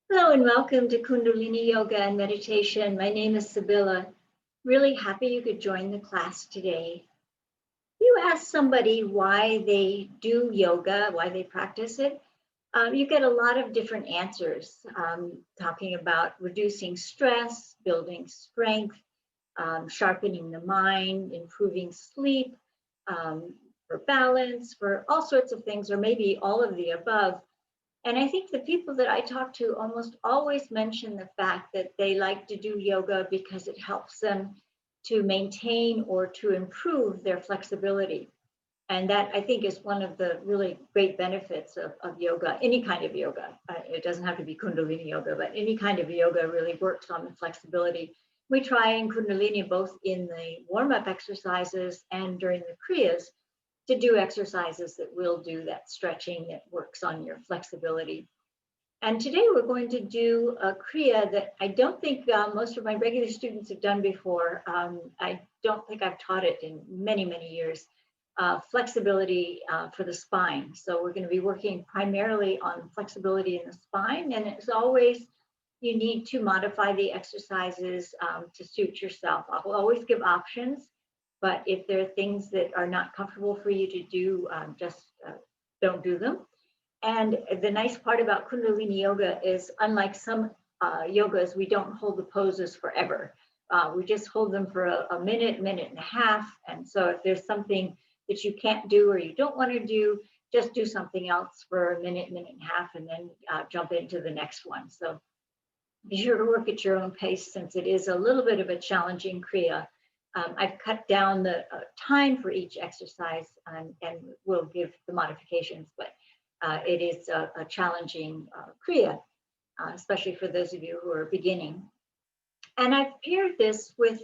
Hello and welcome to Kundalini Yoga and Meditation. My name is Sybilla. Really happy you could join the class today. You ask somebody why they do yoga, why they practice it, you get a lot of different answers, talking about reducing stress, building strength, sharpening the mind, improving sleep, um, for balance, for all sorts of things, or maybe all of the above. And I think the people that I talk to almost always mention the fact that they like to do yoga because it helps them to maintain or to improve their flexibility. And that I think is one of the really great benefits of yoga, any kind of yoga. It doesn't have to be Kundalini yoga, but any kind of yoga really works on the flexibility. We try in Kundalini both in the warm up exercises and during the Kriyas to do exercises that will do that stretching that works on your flexibility. And today we're going to do a Kriya that I don't think most of my regular students have done before. I don't think I've taught it in many, many years. Flexibility for the spine. So we're going to be working primarily on flexibility in the spine. And as always, you need to modify the exercises to suit yourself. I will always give options, but if there are things that are not comfortable for you to do, just don't do them. And the nice part about Kundalini Yoga is, unlike some yogas, we don't hold the poses forever. We just hold them for a minute, minute and a half. And so if there's something that you can't do or you don't want to do, just do something else for a minute, minute and a half, and then jump into the next one. So be sure to work at your own pace, since it is a little bit of a challenging Kriya. I've cut down the time for each exercise, and we'll give the modifications, but it is a challenging Kriya, especially for those of you who are beginning. And I've paired this with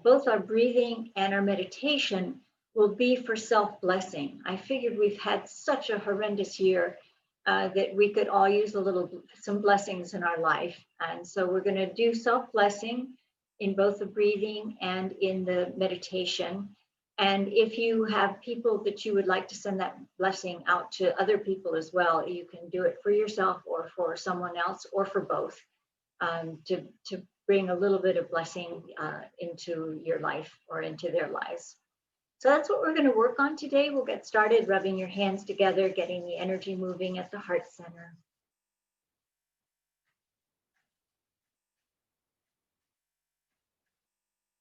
both our breathing and our meditation will be for self-blessing. I figured we've had such a horrendous year that we could all use some blessings in our life. And so we're going to do self-blessing in both the breathing and in the meditation. And if you have people that you would like to send that blessing out to other people as well, you can do it for yourself or for someone else or for both, to bring a little bit of blessing into your life or into their lives. So that's what we're going to work on today. We'll get started rubbing your hands together, getting the energy moving at the heart center.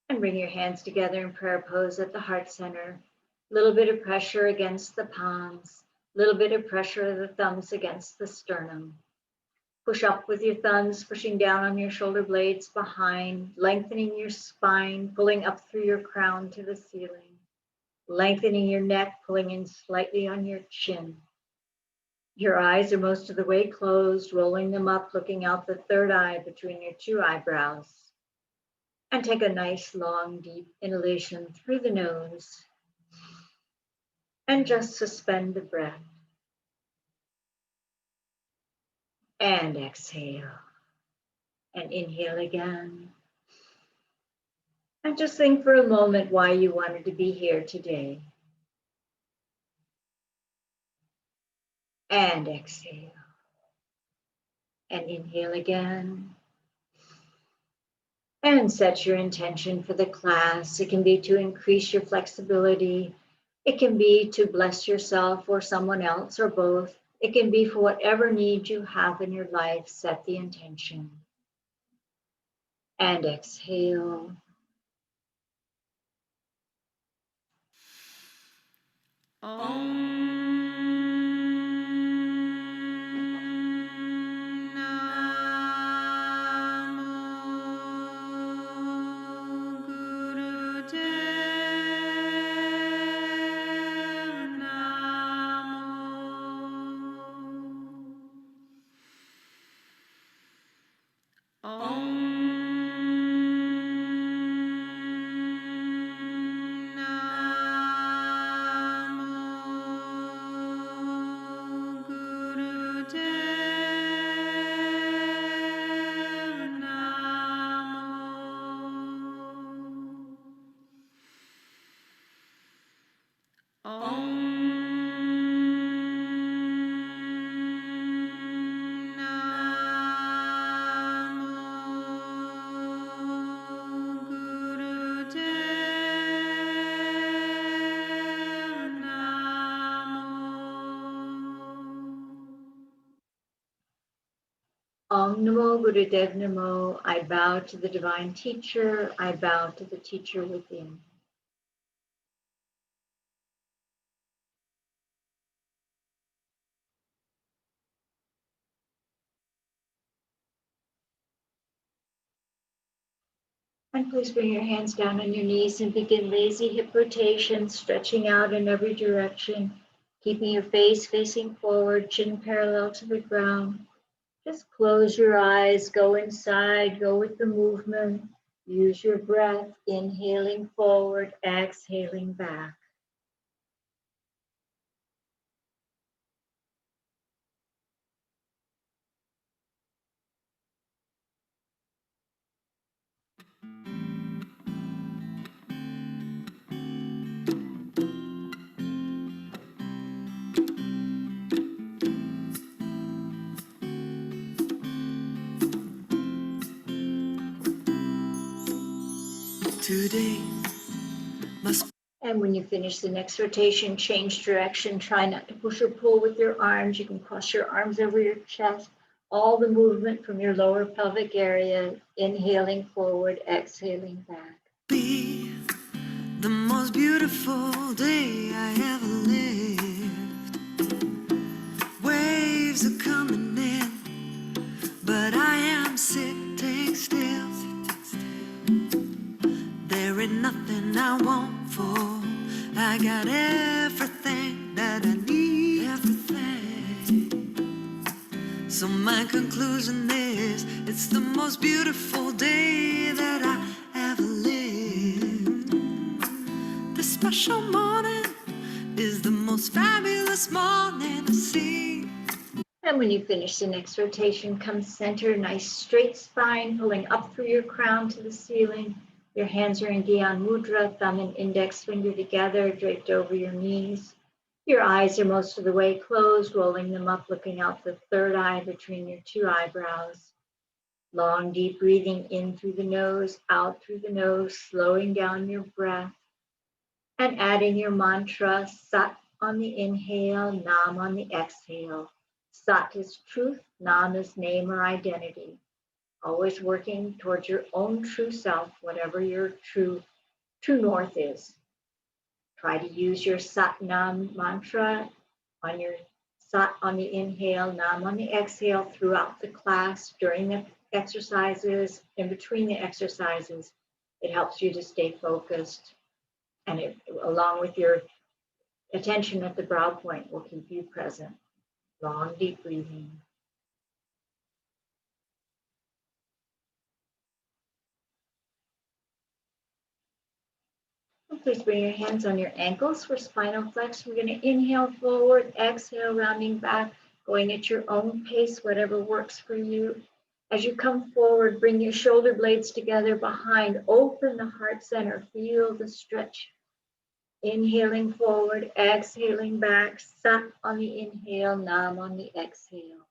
And bring your hands together in prayer pose at the heart center. A little bit of pressure against the palms, a little bit of pressure of the thumbs against the sternum. Push up with your thumbs, pushing down on your shoulder blades behind, lengthening your spine, pulling up through your crown to the ceiling. Lengthening your neck, pulling in slightly on your chin. Your eyes are most of the way closed, rolling them up, looking out the third eye between your two eyebrows. And take a nice, long, deep inhalation through the nose. And just suspend the breath. And exhale. And inhale again. And just think for a moment why you wanted to be here today. And exhale. And inhale again. And set your intention for the class. It can be to increase your flexibility. It can be to bless yourself or someone else or both. It can be for whatever need you have in your life. Set the intention. And exhale. Om Namo Gurudev Namo. I bow to the divine teacher. I bow to the teacher within. And please bring your hands down on your knees and begin lazy hip rotation, stretching out in every direction, keeping your face facing forward, chin parallel to the ground. Just close your eyes, go inside, go with the movement. Use your breath, inhaling forward, exhaling back. Today must. And when you finish the next rotation, change direction. Try not to push or pull with your arms. You can cross your arms over your chest. All the movement from your lower pelvic area. Inhaling forward, exhaling back. Be the most beautiful day I ever lived. Waves are coming in, but I am sitting still. There ain't nothing I want for. I got everything that I need. Everything. So my conclusion is, it's the most beautiful day that I ever lived. This special morning is the most fabulous morning I've seen. And when you finish the next rotation, come center, nice straight spine, pulling up through your crown to the ceiling. Your hands are in Dhyan Mudra, thumb and index finger together, draped over your knees. Your eyes are most of the way closed, rolling them up, looking out the third eye between your two eyebrows. Long, deep breathing in through the nose, out through the nose, slowing down your breath. And adding your mantra, Sat on the inhale, Nam on the exhale. Sat is truth, Nam is name or identity. Always working towards your own true self, whatever your true north is. Try to use your Sat Nam mantra on your Sat on the inhale, Nam on the exhale throughout the class, during the exercises, in between the exercises. It helps you to stay focused, and it, along with your attention at the brow point, will keep you present. Long, deep breathing. Please bring your hands on your ankles for spinal flex. We're going to inhale forward, exhale, rounding back, going at your own pace, whatever works for you. As you come forward, bring your shoulder blades together behind, open the heart center, feel the stretch. Inhaling forward, exhaling back, Sat on the inhale, Nam on the exhale.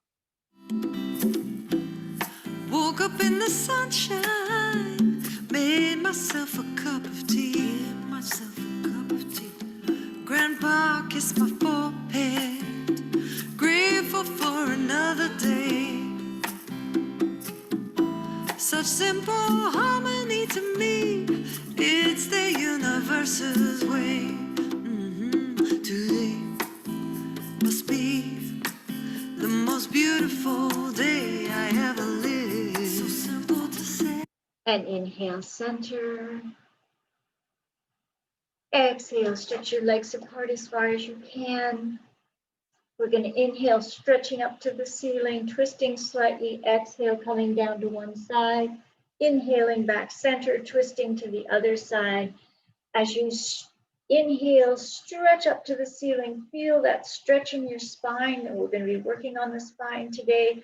Woke up in the sunshine, made myself a cup of tea. Grandpa kissed my forehead, grateful for another day. Such simple harmony to me, it's the universe's way. Today must be the most beautiful day I ever lived. So simple to say. And inhale, center. Exhale, stretch your legs apart as far as you can. We're going to inhale, stretching up to the ceiling, twisting slightly. Exhale, coming down to one side. Inhaling back center, twisting to the other side. As you inhale, stretch up to the ceiling. Feel that stretch in your spine. And we're going to be working on the spine today.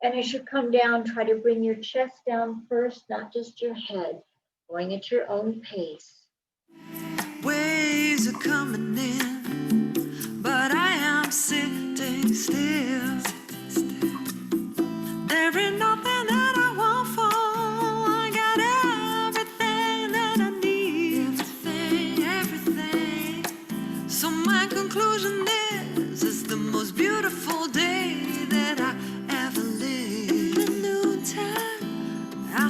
And as you come down, try to bring your chest down first, not just your head. Going at your own pace. Waves are coming in, but I am sitting still. There ain't nothing that I want for. I got everything that I need. Everything. So my conclusion is, it's the most beautiful day that I ever lived. The new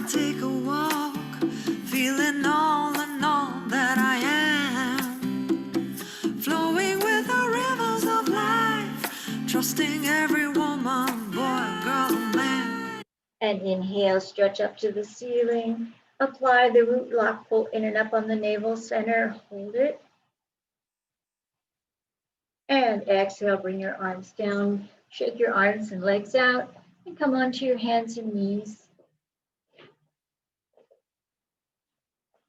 take a walk, feeling all in all that I am, flowing with the rivers of life, trusting every woman, boy, girl, man. And inhale, stretch up to the ceiling. Apply the root lock, pull in and up on the navel center, hold it. And exhale, bring your arms down, shake your arms and legs out, and come onto your hands and knees.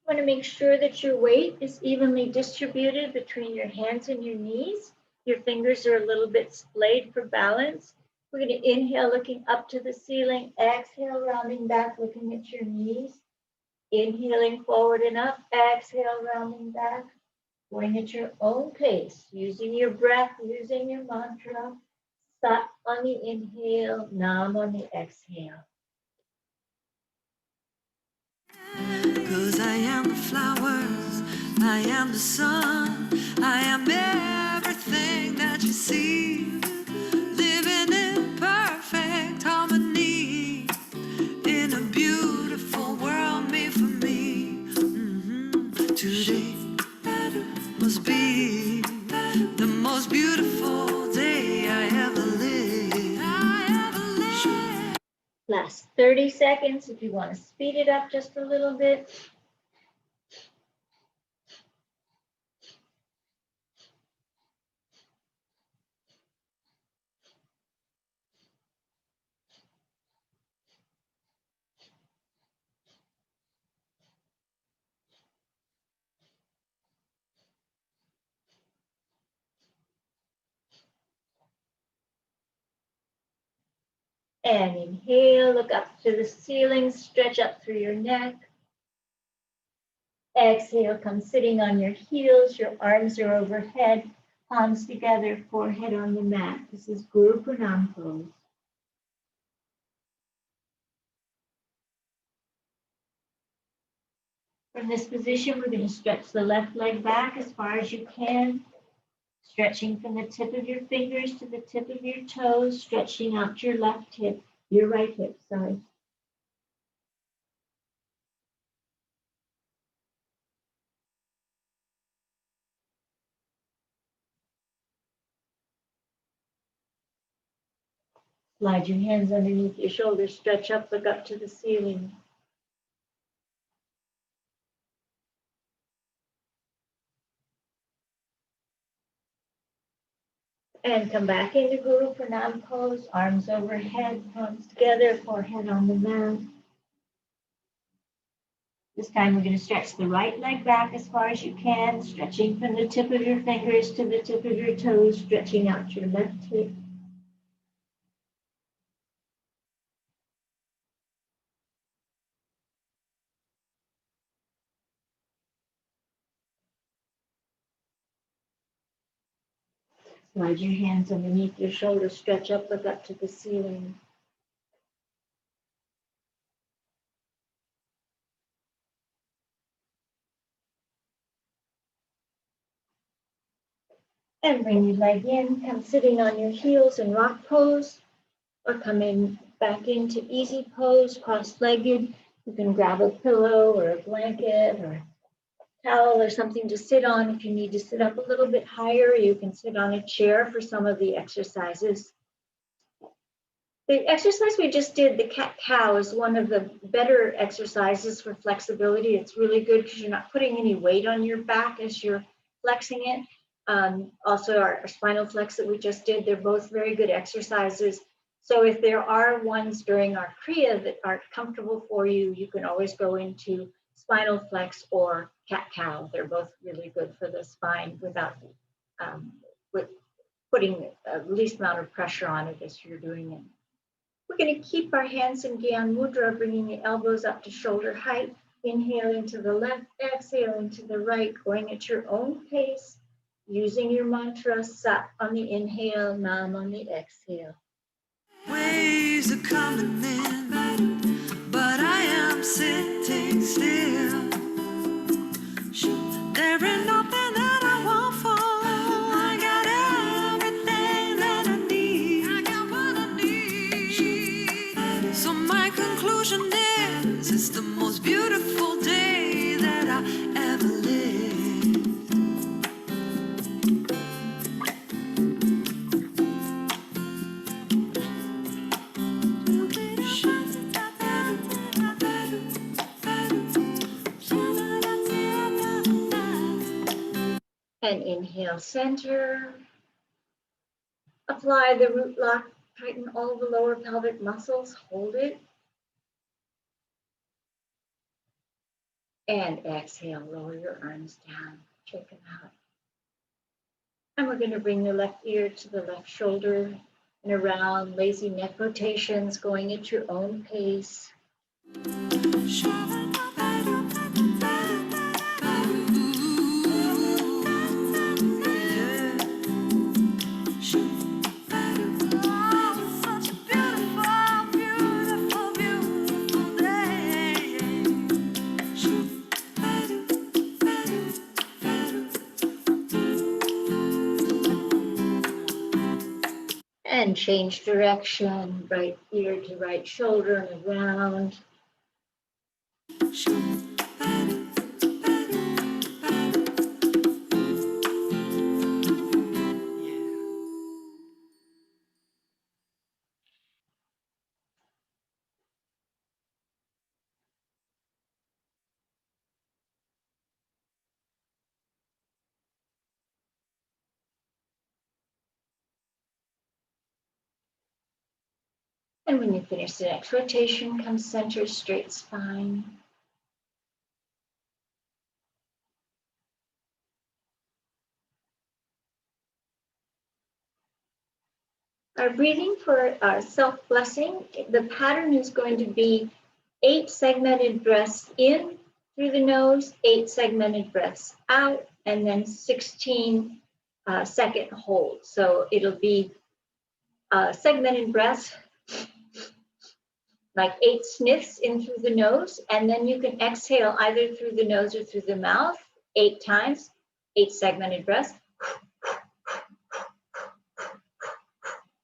You want to make sure that your weight is evenly distributed between your hands and your knees. Your fingers are a little bit splayed for balance. We're going to inhale, looking up to the ceiling. Exhale, rounding back, looking at your knees. Inhaling forward and up. Exhale, rounding back. Going at your own pace, using your breath, using your mantra. Sat on the inhale, Nam on the exhale. 'Cause I am the flowers, I am the sun, I am everything that you see, living in perfect harmony, in a beautiful world made for me. Today must be the most beautiful day I ever lived. Last 30 seconds if you want to speed it up just a little bit. And inhale, look up to the ceiling, stretch up through your neck. Exhale, come sitting on your heels, your arms are overhead, palms together, forehead on the mat. This is Guru Pranam pose. From this position, we're going to stretch the left leg back as far as you can, stretching from the tip of your fingers to the tip of your toes, stretching out your left hip, your right hip, sorry. Slide your hands underneath your shoulders, stretch up, look up to the ceiling. And come back into Guru Pranam pose, arms overhead, palms together, forehead on the mat. This time we're going to stretch the right leg back as far as you can, stretching from the tip of your fingers to the tip of your toes, stretching out your left hip. Slide your hands underneath your shoulders, stretch up, look up to the ceiling. And bring your leg in, come sitting on your heels in rock pose, or come in back into easy pose, cross-legged. You can grab a pillow or a blanket or a towel or something to sit on. If you need to sit up a little bit higher, you can sit on a chair for some of the exercises. The exercise we just did, the cat-cow, is one of the better exercises for flexibility. It's really good because you're not putting any weight on your back as you're flexing it. Also, our spinal flex that we just did, they're both very good exercises. So if there are ones during our Kriya that aren't comfortable for you, you can always go into spinal flex or cat-cow. They're both really good for the spine without with putting the least amount of pressure on it as you're doing it. We're going to keep our hands in Gyan Mudra, bringing the elbows up to shoulder height. Inhaling to the left, exhaling to the right, going at your own pace, using your mantra, Sat on the inhale, Nam on the exhale. Waves are coming in, but I am sitting still. There ain't nothing that I want for. I got everything that I need. I got what I need. So my conclusion is, it's And inhale, center. Apply the root lock, tighten all the lower pelvic muscles, hold it. And exhale, lower your arms down, check them out. And we're going to bring the left ear to the left shoulder and around, lazy neck rotations, going at your own pace. And change direction, right ear to right shoulder and around. And when you finish the next rotation, come center, straight spine. Our breathing for our self-blessing, the pattern is going to be 8 segmented breaths in through the nose, 8 segmented breaths out, and then 16 second hold. So it'll be segmented breaths, like 8 sniffs in through the nose, and then you can exhale either through the nose or through the mouth 8 times, 8 segmented breaths,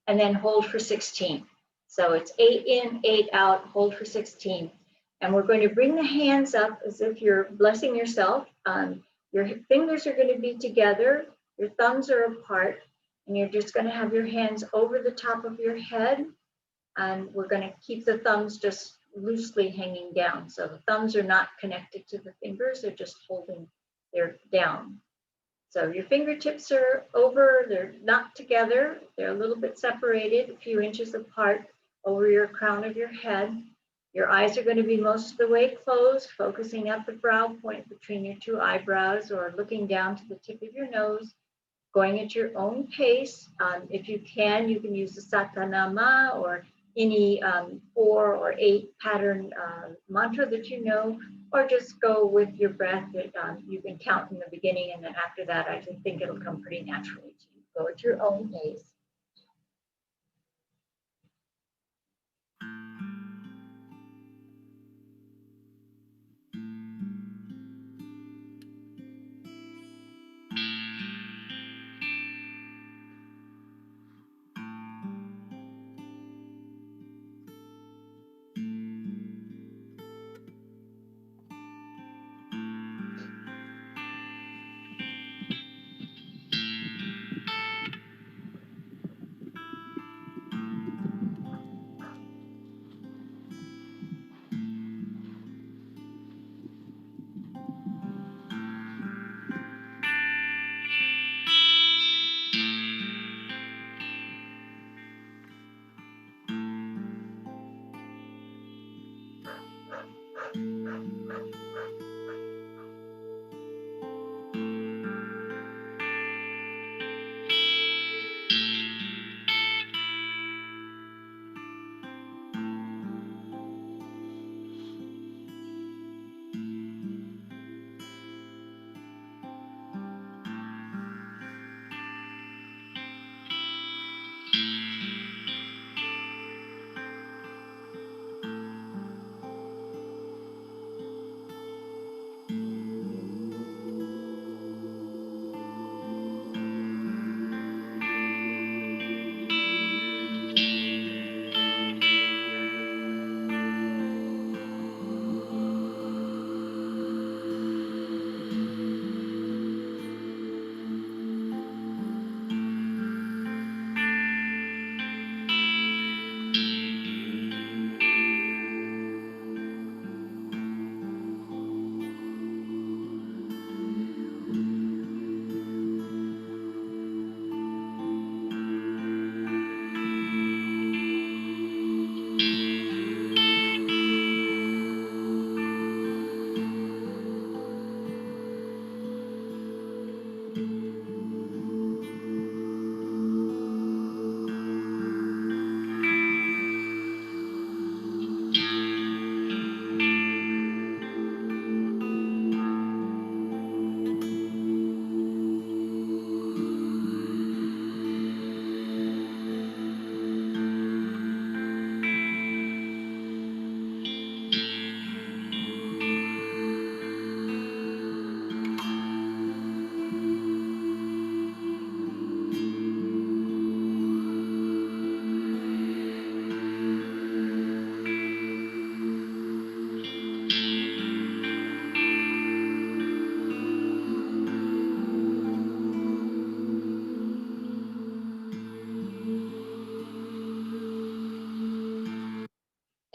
and then hold for 16. So it's 8 in, 8 out, hold for 16. And we're going to bring the hands up as if you're blessing yourself. Your fingers are going to be together, your thumbs are apart, and you're just going to have your hands over the top of your head. And we're going to keep the thumbs just loosely hanging down. So the thumbs are not connected to the fingers, they're just holding, they're down. So your fingertips are over, they're not together, they're a little bit separated, a few inches apart over your crown of your head. Your eyes are going to be most of the way closed, focusing at the brow point between your 2 eyebrows or looking down to the tip of your nose, going at your own pace. If you can use the Satanama or any 4 or 8 pattern mantra that you know, or just go with your breath that you can count in the beginning, and then after that, I think it'll come pretty naturally to you. Go at your own pace.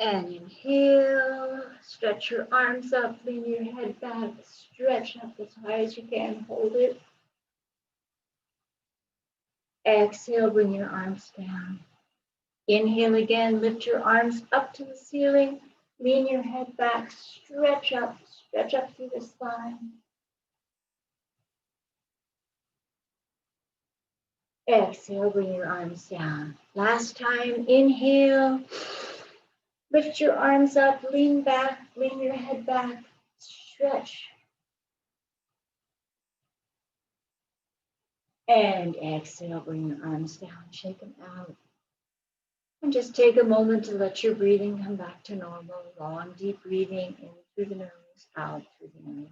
And inhale, stretch your arms up, lean your head back, stretch up as high as you can, hold it. Exhale, bring your arms down. Inhale again, lift your arms up to the ceiling, lean your head back, stretch up through the spine. Exhale, bring your arms down. Last time, inhale, lift your arms up, lean back, lean your head back, stretch. And exhale, bring your arms down, shake them out. And just take a moment to let your breathing come back to normal. Long, deep breathing in through the nose, out through the nose.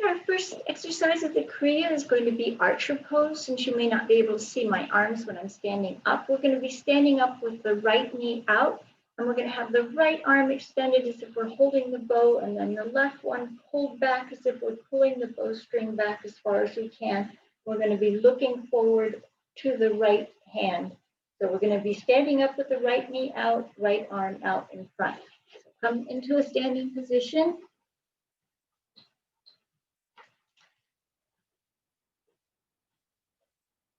Our first exercise of the Kriya is going to be archer pose. Since you may not be able to see my arms when I'm standing up, we're going to be standing up with the right knee out, and we're going to have the right arm extended as if we're holding the bow, and then the left one pulled back as if we're pulling the bowstring back as far as we can. We're going to be looking forward to the right hand. So we're going to be standing up with the right knee out, right arm out in front. So come into a standing position.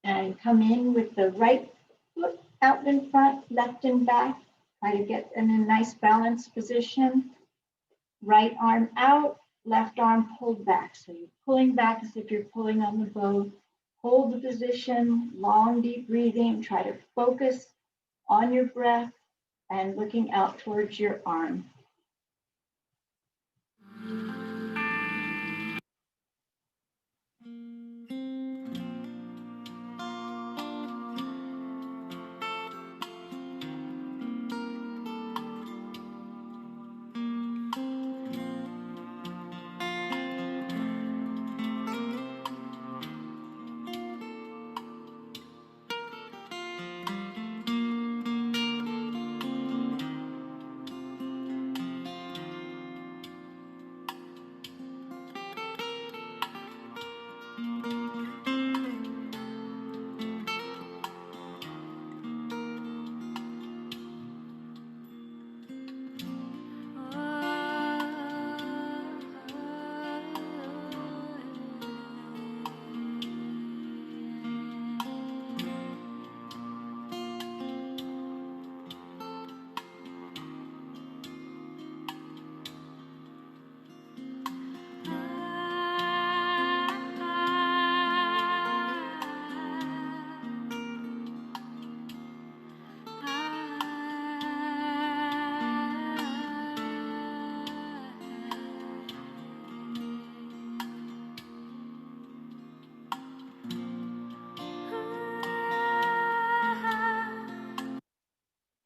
And come in with the right foot out in front, left and back. Try to get in a nice balanced position. Right arm out, left arm pulled back. So you're pulling back as if you're pulling on the bow. Hold the position, long, deep breathing. Try to focus on your breath and looking out towards your arm.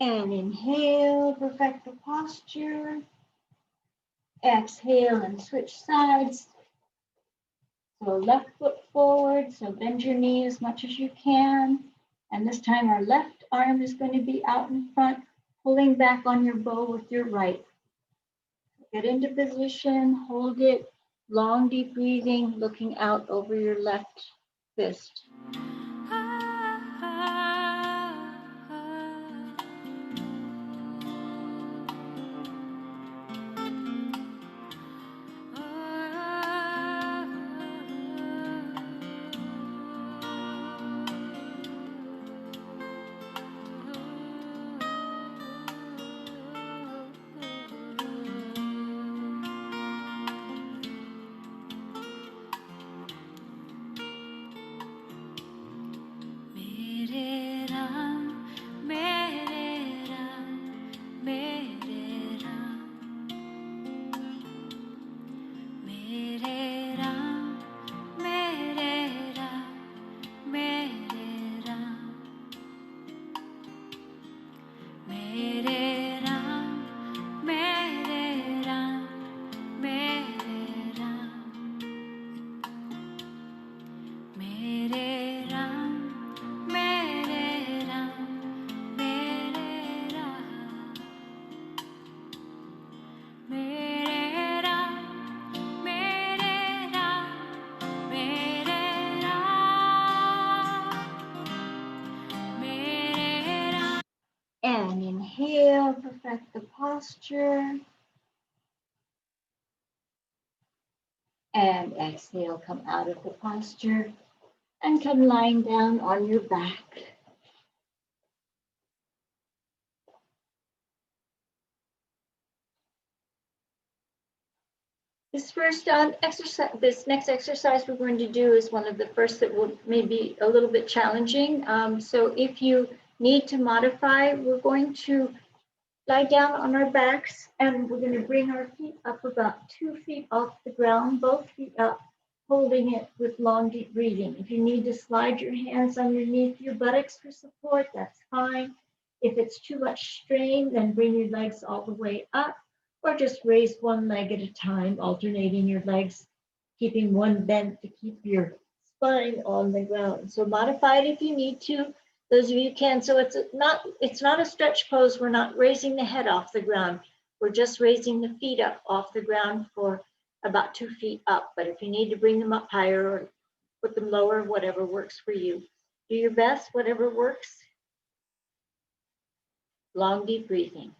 And inhale, perfect the posture. Exhale and switch sides. So left foot forward, so bend your knee as much as you can. And this time our left arm is going to be out in front, pulling back on your bow with your right. Get into position, hold it, long deep breathing, looking out over your left fist. And inhale, perfect the posture. And exhale, come out of the posture and come lying down on your back. This next exercise we're going to do is one of the first that will maybe a little bit challenging. So if you need to modify, we're going to lie down on our backs and we're going to bring our feet up about 2 feet off the ground, both feet up, holding it with long, deep breathing. If you need to slide your hands underneath your buttocks for support, that's fine. If it's too much strain, then bring your legs all the way up, or just raise one leg at a time, alternating your legs, keeping one bent to keep your spine on the ground. So modify it if you need to. Those of you can. So it's not a stretch pose. We're not raising the head off the ground. We're just raising the feet up off the ground for about 2 feet up. But if you need to bring them up higher or put them lower, whatever works for you. Do your best, whatever works. Long, deep breathing.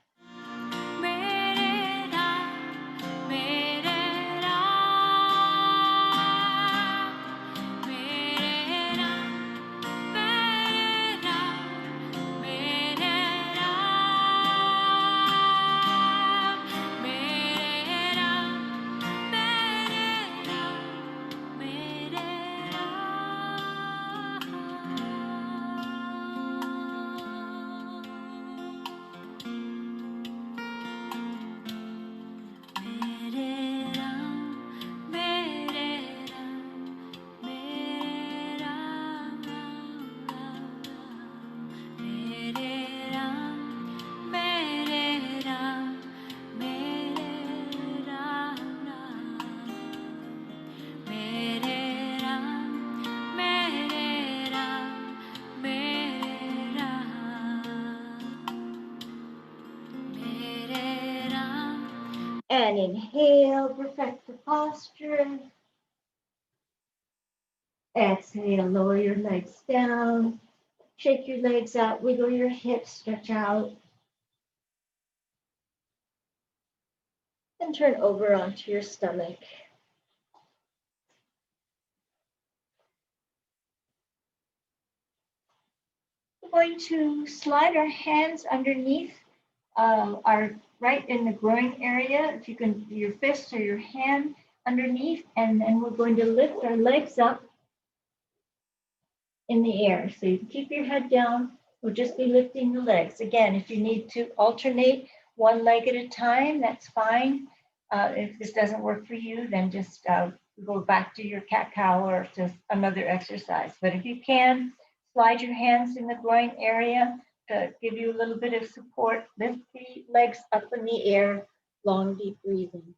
And inhale, perfect the posture. Exhale, lower your legs down. Shake your legs out, wiggle your hips, stretch out. And turn over onto your stomach. We're going to slide our hands underneath our right in the groin area. If you can, your fist or your hand underneath, and then we're going to lift our legs up in the air. So you can keep your head down. We'll just be lifting the legs. Again, if you need to alternate one leg at a time, that's fine. If this doesn't work for you, then just go back to your cat-cow or just another exercise. But if you can, slide your hands in the groin area to give you a little bit of support. Lift the legs up in the air, long, deep breathing.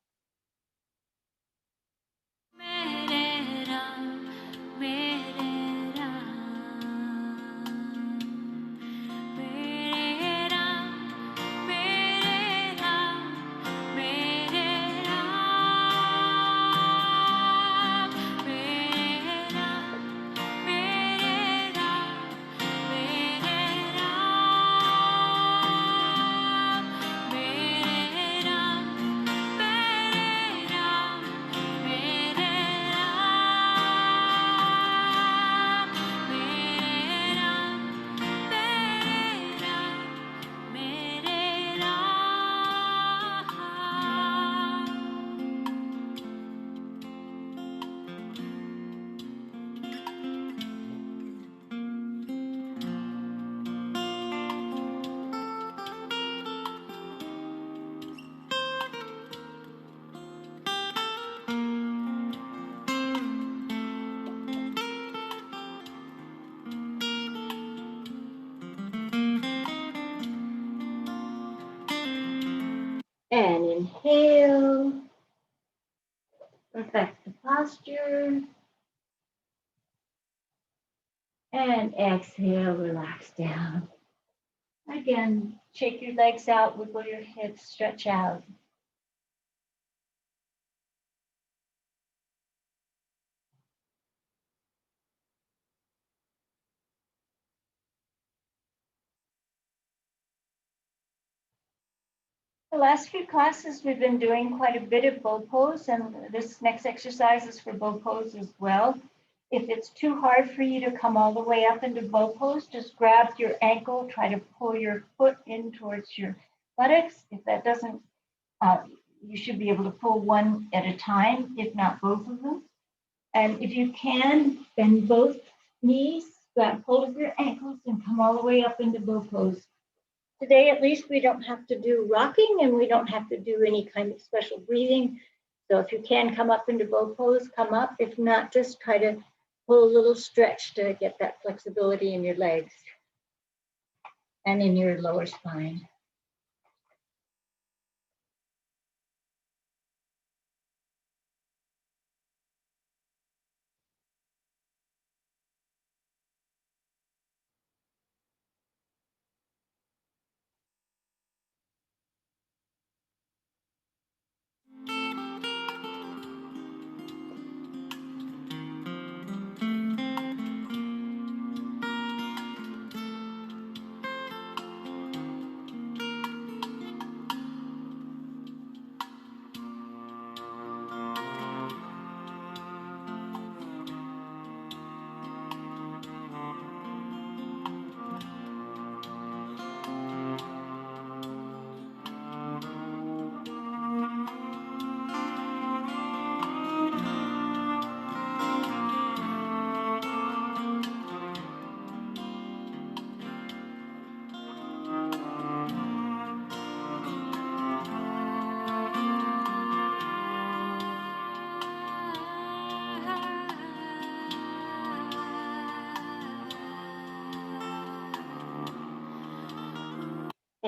And inhale, perfect the posture. And exhale, relax down. Again, shake your legs out, wiggle your hips, stretch out. The last few classes, we've been doing quite a bit of bow pose, and this next exercise is for bow pose as well. If it's too hard for you to come all the way up into bow pose, just grab your ankle, try to pull your foot in towards your buttocks. If that doesn't, you should be able to pull one at a time, if not both of them. And if you can, bend both knees, grab hold of your ankles, and come all the way up into bow pose. Today, at least, we don't have to do rocking, and we don't have to do any kind of special breathing. So if you can come up into bow pose, come up. If not, just try to pull a little stretch to get that flexibility in your legs and in your lower spine.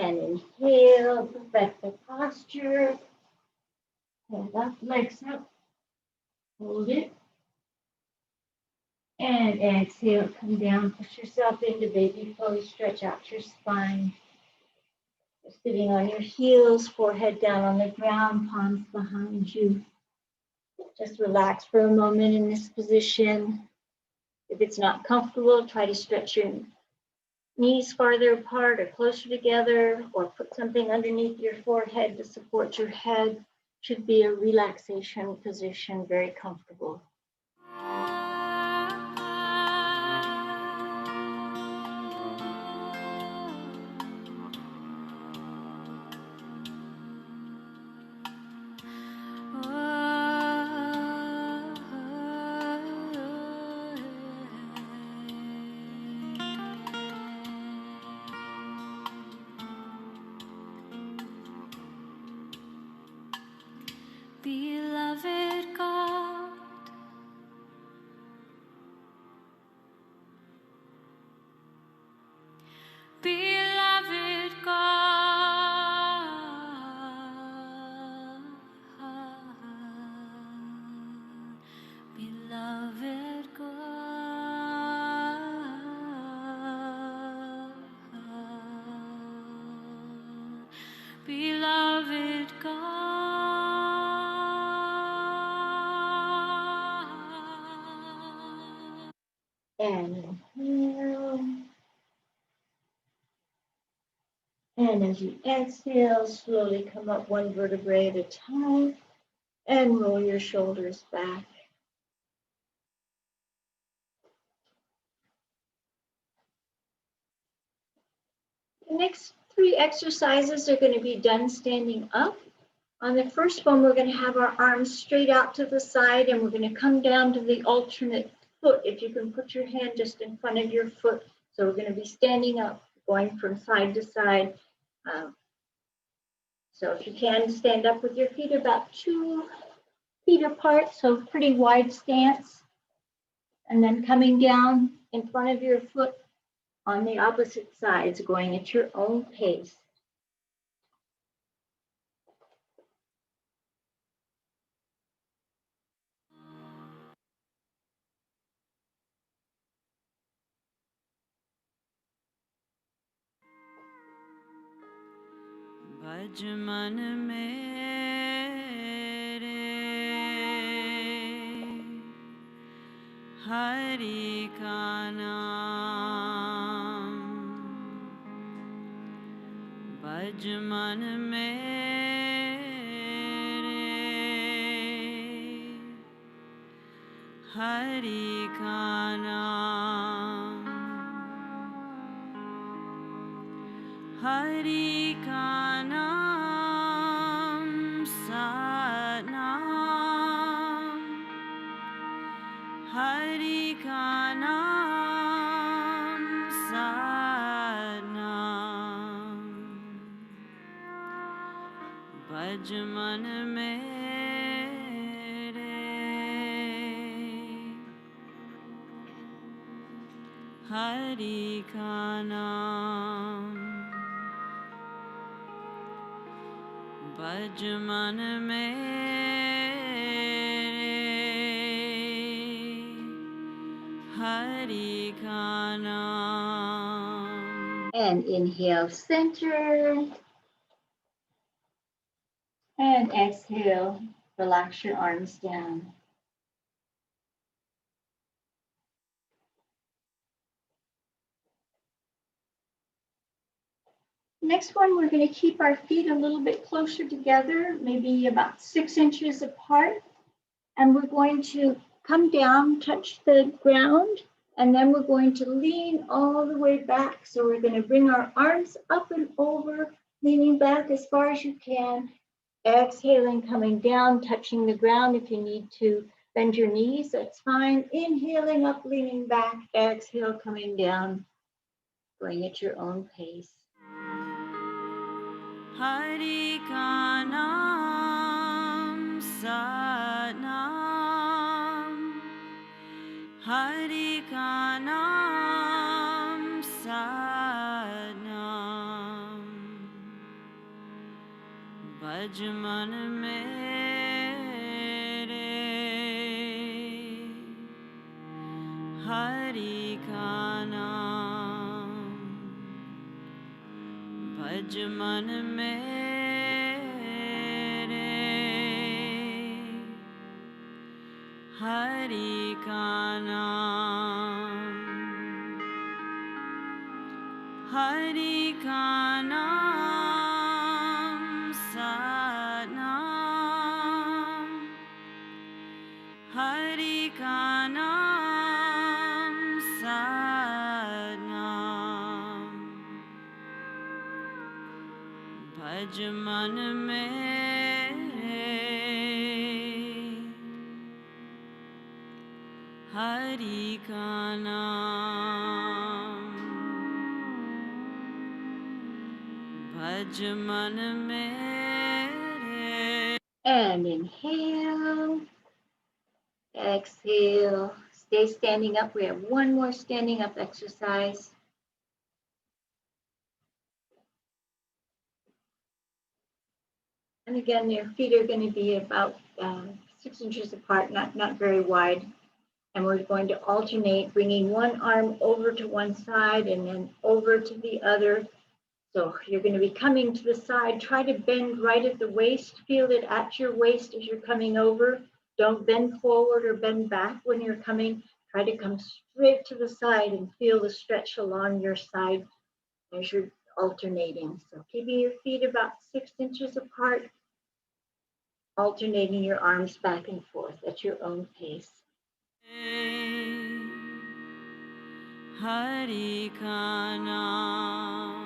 And inhale, perfect the posture. Hold up, legs up. Hold it. And exhale, come down, push yourself into baby pose, stretch out your spine. You're sitting on your heels, forehead down on the ground, palms behind you. Just relax for a moment in this position. If it's not comfortable, try to stretch your knees farther apart or closer together, or put something underneath your forehead to support your head. Should be a relaxation position, very comfortable. Beloved God, beloved God, beloved God, beloved God. And inhale. And as you exhale, slowly come up one vertebrae at a time and roll your shoulders back. The next 3 exercises are going to be done standing up. On the first one, we're going to have our arms straight out to the side, and we're going to come down to the alternate foot. If you can put your hand just in front of your foot. So we're going to be standing up, going from side to side. So if you can, stand up with your feet about 2 feet apart, so pretty wide stance. And then coming down in front of your foot on the opposite sides, going at your own pace. भज मन मेरे हरि का नाम भज मन मेरे Hari Ka Naam, Hari Ka Naam, Sat Nam, Hari Ka Naam, Sat Nam, Bhaj man mere, Hari Ka Naam, Bhaj man mere, Hari Ka Naam. And inhale, center. And exhale, relax your arms down. Next one, we're going to keep our feet a little bit closer together, maybe about 6 inches apart. And we're going to come down, touch the ground, and then we're going to lean all the way back. So we're going to bring our arms up and over, leaning back as far as you can. Exhaling, coming down, touching the ground. If you need to bend your knees, that's fine. Inhaling up, leaning back. Exhale, coming down. Going at your own pace. Hari Ka Naam, Sat Nam, Hari Ka Naam, Sat Nam, Bhaj man mere, Hari Ka Naam, Bhaj man mere, Hari Ka Naam, Hari Ka Naam, Sat Nam, Hari Ka Naam, Sat Nam, Bhaj man mere, Hari Ka Naam, Bhaj man mere. And inhale. Exhale. Stay standing up. We have one more standing up exercise. And again, your feet are going to be about 6 inches apart, not very wide. And we're going to alternate, bringing one arm over to one side and then over to the other. So you're going to be coming to the side. Try to bend right at the waist. Feel it at your waist as you're coming over. Don't bend forward or bend back when you're coming. Try to come straight to the side and feel the stretch along your side as you're alternating. So keeping your feet about 6 inches apart, alternating your arms back and forth at your own pace. Hari Ka Naam,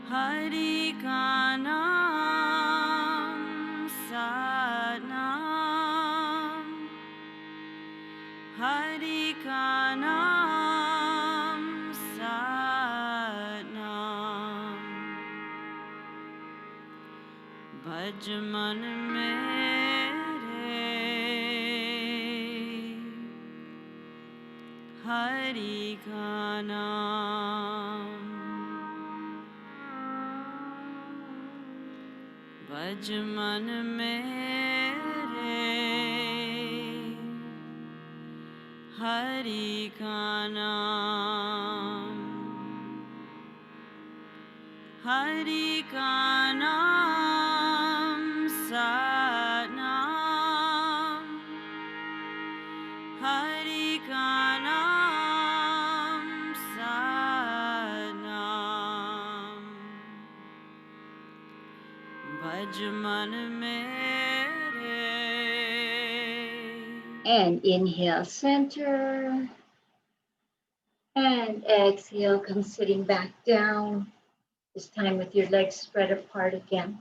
Hari Ka Naam, Sat Nam, Hari Ka Naam, Sat Nam, Bhaj man mere, Hari Ka Naam, Bhaj man mere, Hari Ka Naam, Hari Ka Naam, Sat Nam, Hari Ka Naam, Sat Nam, Bhaj man mere, And inhale, center. And exhale, come sitting back down. This time with your legs spread apart again.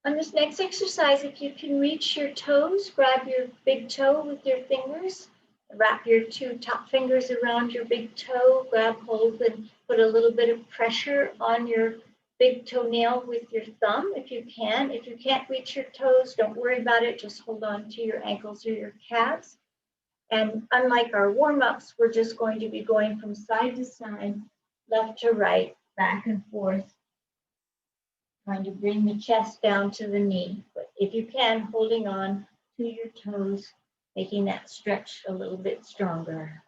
On this next exercise, if you can reach your toes, grab your big toe with your fingers, wrap your two top fingers around your big toe, grab hold and put a little bit of pressure on your big toenail with your thumb if you can. If you can't reach your toes, don't worry about it. Just hold on to your ankles or your calves. And unlike our warm-ups, we're just going to be going from side to side, left to right, back and forth, trying to bring the chest down to the knee. But if you can, holding on to your toes, making that stretch a little bit stronger.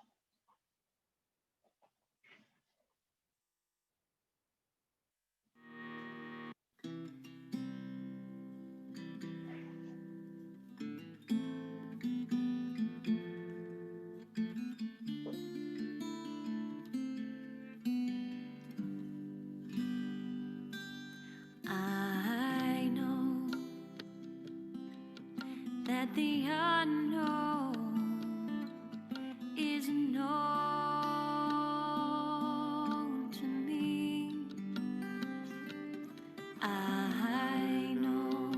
I know that the unknown is known to me. I know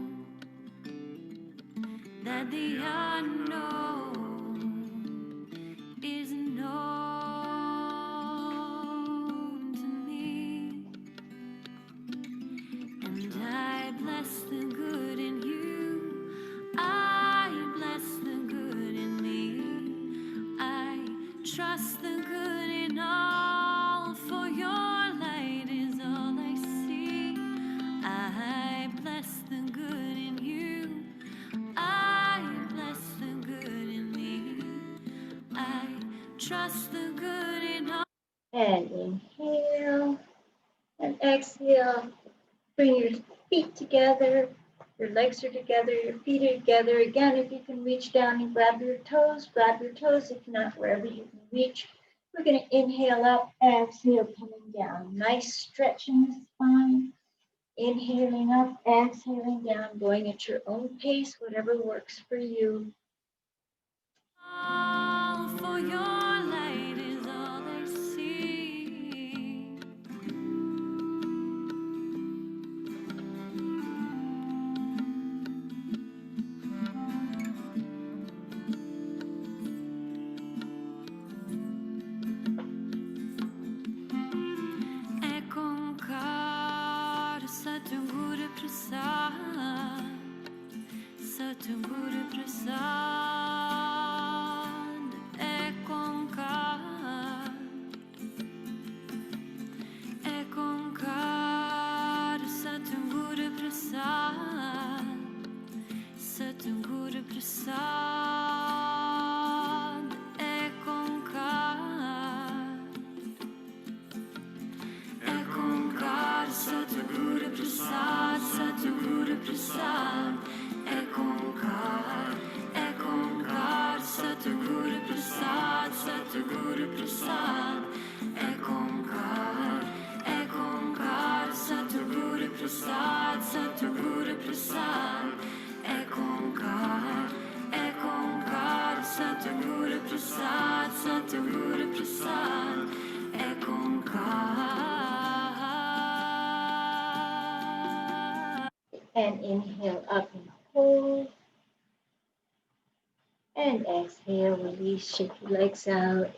that the unknown is known to me. And I bless the good in you. I bless the good in me. I trust the good in all, for your light is all I see. I bless the good in you. I bless the good in me. I trust the good in all. And inhale and exhale. Bring your feet together. Your legs are together, your feet are together. Again, if you can reach down and grab your toes, grab your toes. If not, wherever you can reach. We're going to inhale up, exhale, coming down. Nice stretch in the spine. Inhaling up, exhaling down, going at your own pace, whatever works for you. For your light is all I see. É com cara Satguru Prasad, Satguru Prasad. É com cara Satguru Prasad, Satguru Prasad. É com Satguru Prasad, Satguru Prasad. É com Satguru Prasad, Satguru Prasad. É com Satguru Prasad, Satguru Prasad. É com Satguru Prasad, Satguru Prasad. É com And inhale up and hold. And exhale, release, shake your legs out.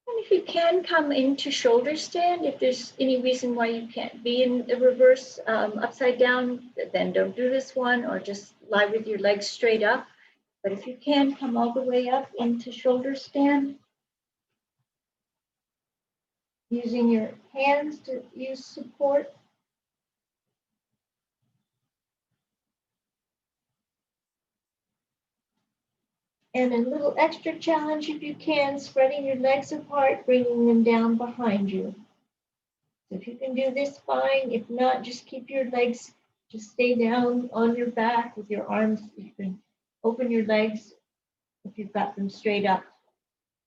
And if you can, come into shoulder stand. If there's any reason why you can't be in the reverse upside down, then don't do this one, or just lie with your legs straight up. But if you can, come all the way up into shoulder stand. Using your hands to use support. And a little extra challenge if you can, spreading your legs apart, bringing them down behind you. So if you can do this, fine. If not, just keep your legs, just stay down on your back with your arms. You can open your legs if you've got them straight up.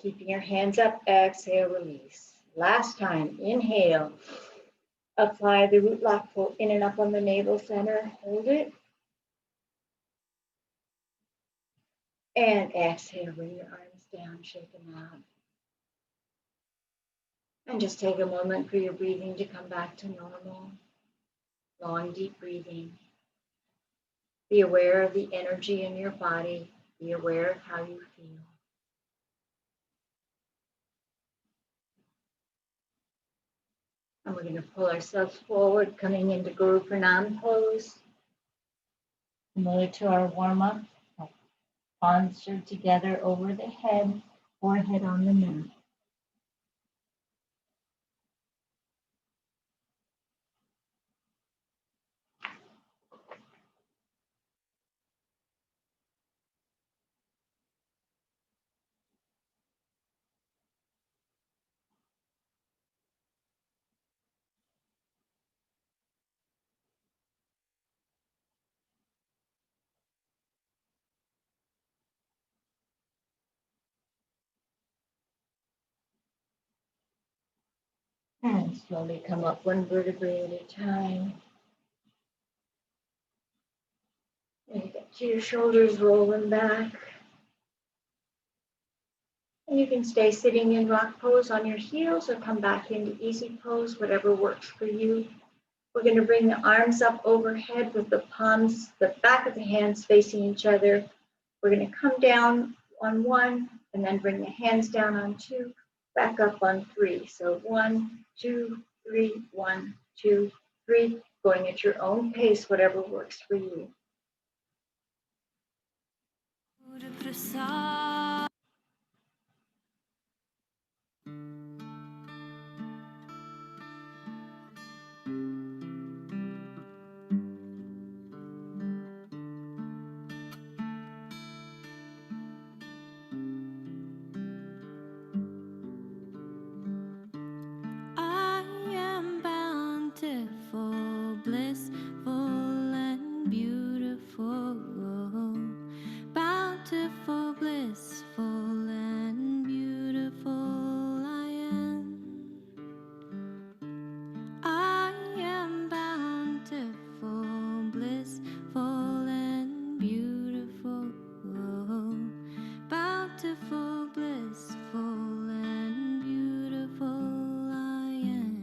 Keeping your hands up, exhale, release. Last time, inhale. Apply the root lock, pull in and up on the navel center, hold it. And exhale, bring your arms down, shake them out. And just take a moment for your breathing to come back to normal. Long, deep breathing. Be aware of the energy in your body. Be aware of how you feel. And we're going to pull ourselves forward, coming into Guru Pranam pose. Similar to our warm-up, palms are together over the head, forehead on the mat. And slowly come up one vertebrae at a time. And you get to your shoulders, roll them back. And you can stay sitting in rock pose on your heels or come back into easy pose, whatever works for you. We're going to bring the arms up overhead with the palms, the back of the hands facing each other. We're going to come down on one and then bring the hands down on two, back up on three. So 1, 2, 3, 1, 2, 3, going at your own pace, whatever works for you. I am bountiful, blissful, and beautiful. Bountiful, blissful, and beautiful I am. I am bountiful, blissful, and beautiful. Bountiful, blissful, and beautiful I am.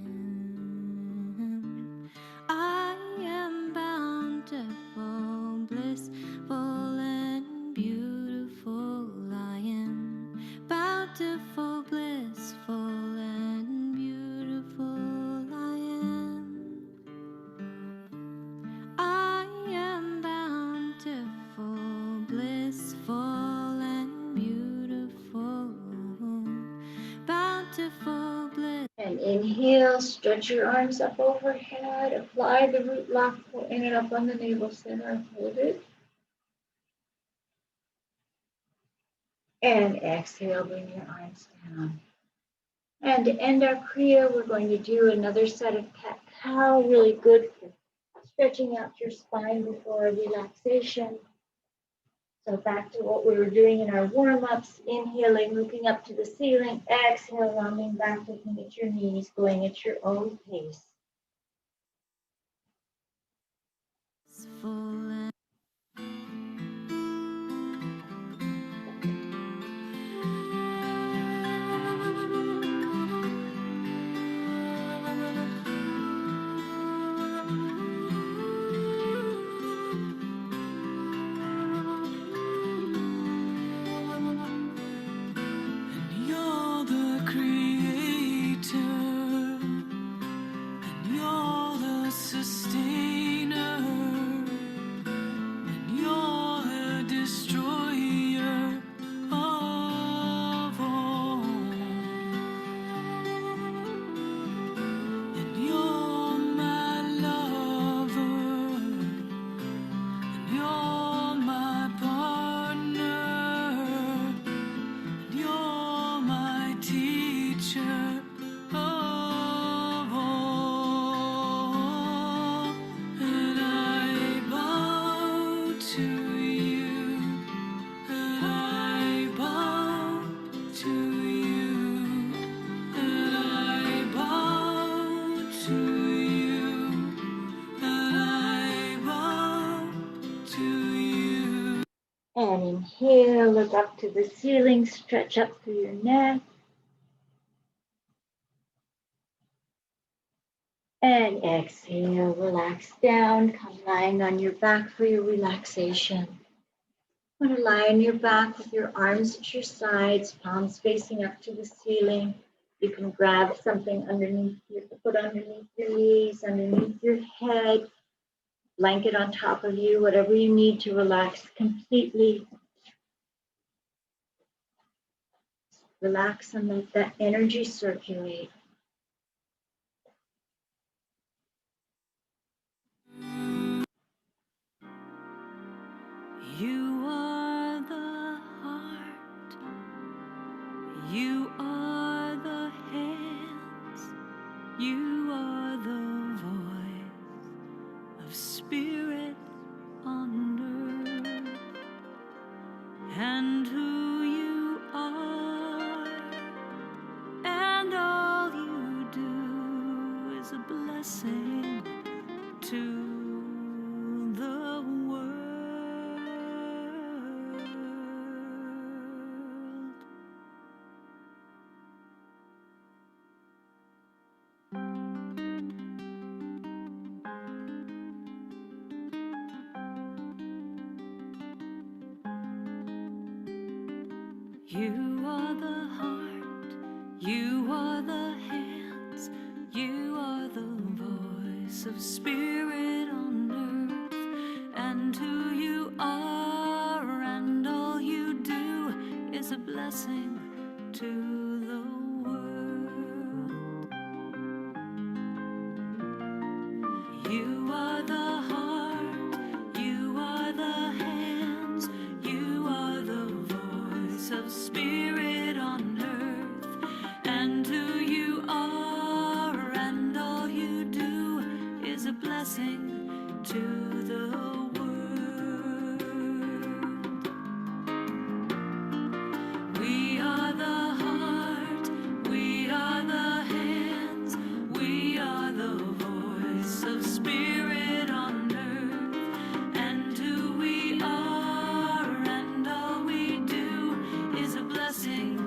I am bountiful, blissful, and beautiful I am. Bountiful, blissful, and beautiful I am. I am bountiful, blissful, and beautiful. Bountiful, bliss. And inhale, stretch your arms up overhead, apply the root lock, pull in and up on the navel center, hold it. And exhale, bring your arms down. And to end our Kriya, we're going to do another set of cat-cow, really good for stretching out your spine before relaxation. So back to what we were doing in our warm-ups, inhaling, looking up to the ceiling, exhale, rounding back, looking at your knees, going at your own pace. You're the creator, and you're the sustainer. inhale, look up to the ceiling, stretch up through your neck. And exhale, relax down, come lying on your back for your relaxation. You want to lie on your back with your arms at your sides, palms facing up to the ceiling. You can grab something underneath put underneath your knees, underneath your head, blanket on top of you, whatever you need to relax completely. Relax and let that energy circulate. You are the heart, you are the hands, you are the voice of spirit on earth, and who you are, and all you do is a blessing to the world. You are the heart, you are the hands, you are the voice of spirit on earth, and who you are and all you do is a blessing to the world. You are the heart, you are the hands, you are the voice of spirit on earth, and who you are and all you do is a blessing to the world. We are the heart, we are the hands, we are the voice of spirit on earth, and who we are and all we do is a blessing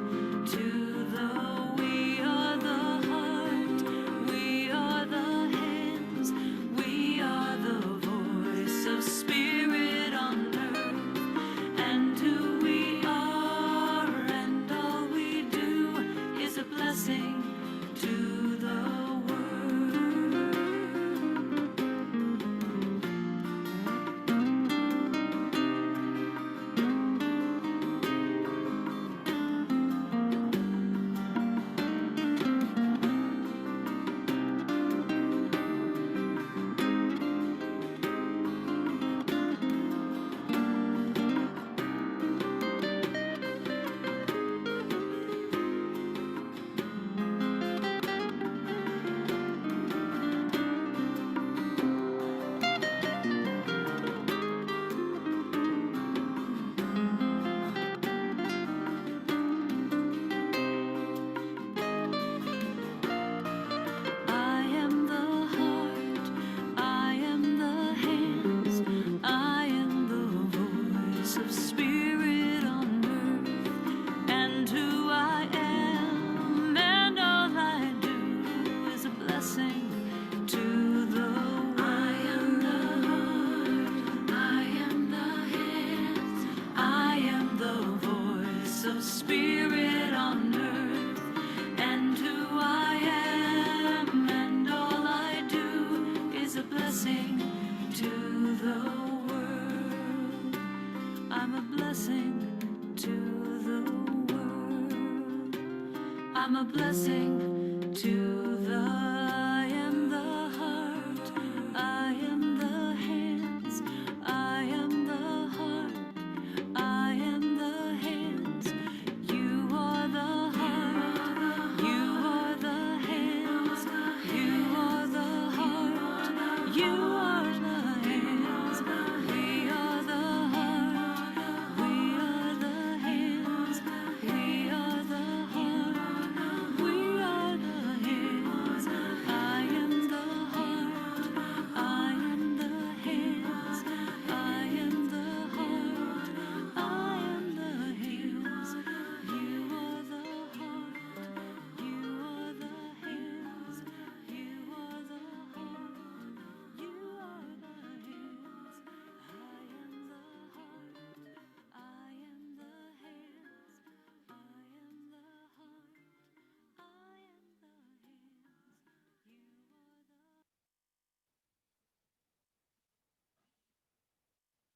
to the. We are the heart, we are the hands, we are the voice of spirit on earth, and who we are and all we do is a blessing to the world. I am the heart, I am the hands, I am the voice of spirit on earth, and who I am and all I do is a blessing to the world. I am the heart, I am the hands, I am the voice of spirit on earth, and who I am and all I do is a blessing to the world. I'm a blessing to the world. I'm a blessing to the. I am the heart, I am the hands, I am the heart, I am the hands. You are the heart, you are the hands, you are the heart, you are the hands. We are the heart, we are the hands, we are the heart, we are the hands. I am the heart, I am the hands, I am the heart, I am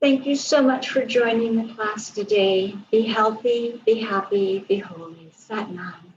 Thank you so much for joining the class today. Be healthy, be happy, be holy. Sat Nam.